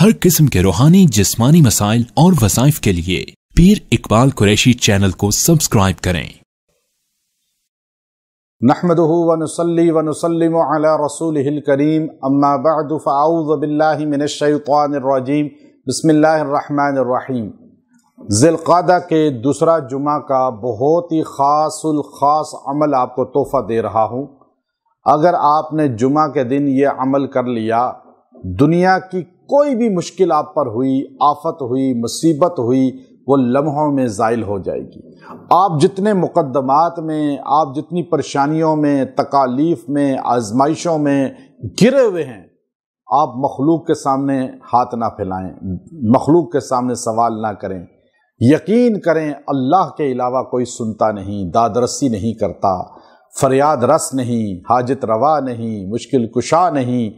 हर किस्म के रूहानी जिस्मानी मसाइल और वज़ाइफ के लिए पीर इकबाल कुरैशी चैनल को सब्सक्राइब करें। नहमदुहु व नुसल्ली व नुसल्लिमु अला रसूलिहिल करीम, अम्मा बअदु फ़अऊज़ु बिल्लाहि मिनश शैतानिर रजीम, बिस्मिल्लाहिर रहमानिर रहीम। ज़िलक़ादा के दूसरा जुमा का बहुत ही ख़ास अमल आपको तोहफ़ा दे रहा हूँ। अगर आपने जुमा के दिन ये अमल कर लिया, दुनिया की कोई भी मुश्किल आप पर हुई, आफत हुई, मुसीबत हुई, वो लम्हों में ज़ाइल हो जाएगी। आप जितने मुक़द्दमात में, आप जितनी परेशानियों में, तकालीफ में, आजमाइशों में गिरे हुए हैं, आप मखलूक के सामने हाथ ना फैलाएं, मखलूक के सामने सवाल ना करें। यकीन करें अल्लाह के अलावा कोई सुनता नहीं, दादरसी नहीं करता, फरियाद रस नहीं, हाजत रवा नहीं, मुश्किल कुशा नहीं।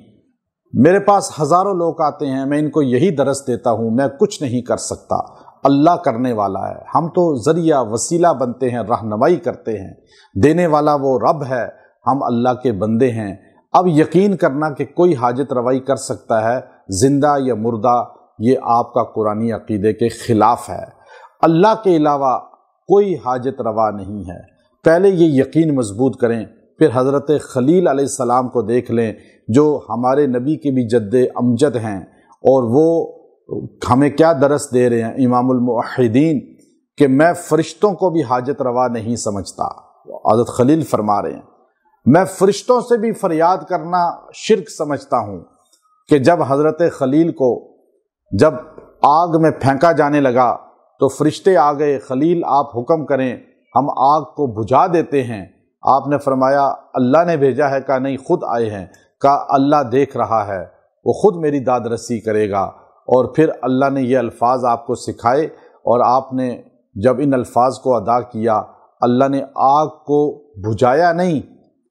मेरे पास हज़ारों लोग आते हैं, मैं इनको यही दरस देता हूँ, मैं कुछ नहीं कर सकता, अल्लाह करने वाला है। हम तो ज़रिया वसीला बनते हैं, रहनुमाई करते हैं, देने वाला वो रब है, हम अल्लाह के बंदे हैं। अब यकीन करना कि कोई हाजत रवाई कर सकता है, ज़िंदा या मुर्दा, ये आपका कुरानी अक़ीदे के ख़िलाफ़ है। अल्लाह के अलावा कोई हाजत रवा नहीं है। पहले ये यकीन मजबूत करें, फिर हज़रत खलील अलैहिस्सलाम को देख लें, जो हमारे नबी के भी जद्दे अमजद हैं, और वो हमें क्या दरस दे रहे हैं, इमामुल मुवहिदीन, कि मैं फ़रिश्तों को भी हाजत रवा नहीं समझता। हज़रत खलील फरमा रहे हैं, मैं फ़रिश्तों से भी फरियाद करना शिर्क समझता हूँ। कि जब हज़रत खलील को जब आग में फेंका जाने लगा तो फ़रिश्ते आ गए, खलील आप हुक्म करें, हम आग को बुझा देते हैं। आपने फरमाया अल्लाह ने भेजा है? कहा नहीं, खुद आए हैं। कहा अल्लाह देख रहा है, वो खुद मेरी दादरसी करेगा। और फिर अल्लाह ने ये अल्फाज आपको सिखाए, और आपने जब इन अल्फाज को अदा किया, अल्लाह ने आग को बुझाया नहीं।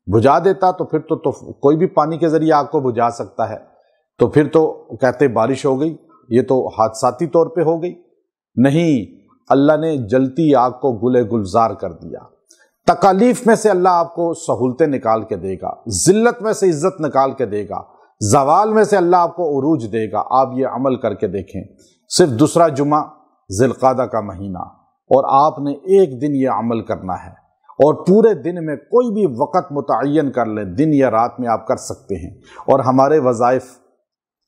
बुझा देता तो फिर तो कोई भी पानी के ज़रिए आग को बुझा सकता है, तो फिर तो कहते बारिश हो गई, ये तो हादसाती तौर पे हो गई। नहीं, अल्लाह ने जलती आग को गुले गुलजार कर दिया। तकालीफ में से अल्लाह आपको सहूलतें निकाल के देगा, जिल्लत में से इज्जत निकाल के देगा, जवाल में से अल्लाह आपको उरूज देगा। आप ये अमल करके देखें। सिर्फ दूसरा जुमा ज़िलक़ादा का महीना, और आपने एक दिन ये अमल करना है, और पूरे दिन में कोई भी वक़्त मुतय्यन कर लें, दिन या रात में आप कर सकते हैं। और हमारे वज़ाइफ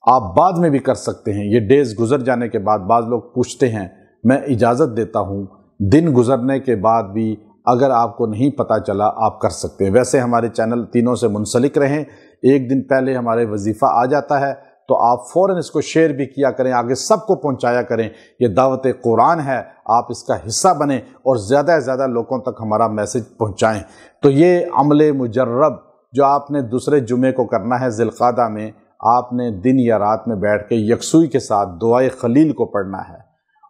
आप बाद में भी कर सकते हैं। ये डेज़ गुजर जाने के बाद बाज़ लोग पूछते हैं, मैं इजाज़त देता हूँ, दिन गुजरने के बाद भी अगर आपको नहीं पता चला आप कर सकते हैं। वैसे हमारे चैनल तीनों से मुंसलिक रहें। एक दिन पहले हमारे वजीफ़ा आ जाता है तो आप फ़ौरन इसको शेयर भी किया करें, आगे सबको पहुंचाया करें। ये दावत कुरान है, आप इसका हिस्सा बनें और ज़्यादा से ज़्यादा लोगों तक हमारा मैसेज पहुंचाएं। तो ये अमल मुजर्रब जो आपने दूसरे जुमे को करना है ज़िलक़ादा में, आपने दिन या रात में बैठ के यकसुई के साथ दुआए खलील को पढ़ना है,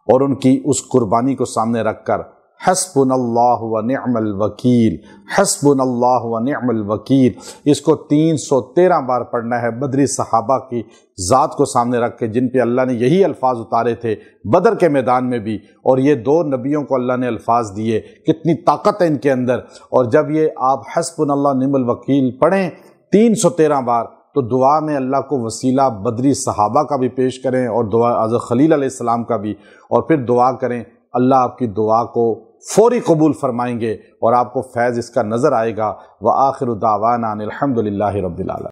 और उनकी उस कुर्बानी को सामने रख कर हस्बुनल्लाहु व निअमल वकील, हस्बुनल्लाहु व निअमल वकील, इसको 313 बार पढ़ना है। बदरी सहाबा की ज़ात को सामने रख के, जिन पे अल्लाह ने यही अल्फाज उतारे थे बदर के मैदान में भी, और ये दो नबियों को अल्लाह ने अल्फाज दिए, कितनी ताकत है इनके अंदर। और जब ये आप हस्बुनल्लाहु व निअमल वकील पढ़ें 313 बार, तो दुआ में अल्लाह को वसीला बदरी सहाबा का भी पेश करें, और दुआ हज़रत खलील अलैहिस्सलाम का भी, और फिर दुआ करें। अल्लाह आपकी दुआ को फौरी कबूल फरमाएंगे और आपको फैज़ इसका नज़र आएगा। व आखिरु दावाना अनिल हम्दुलिल्लाहि रब्बिल आलमीन।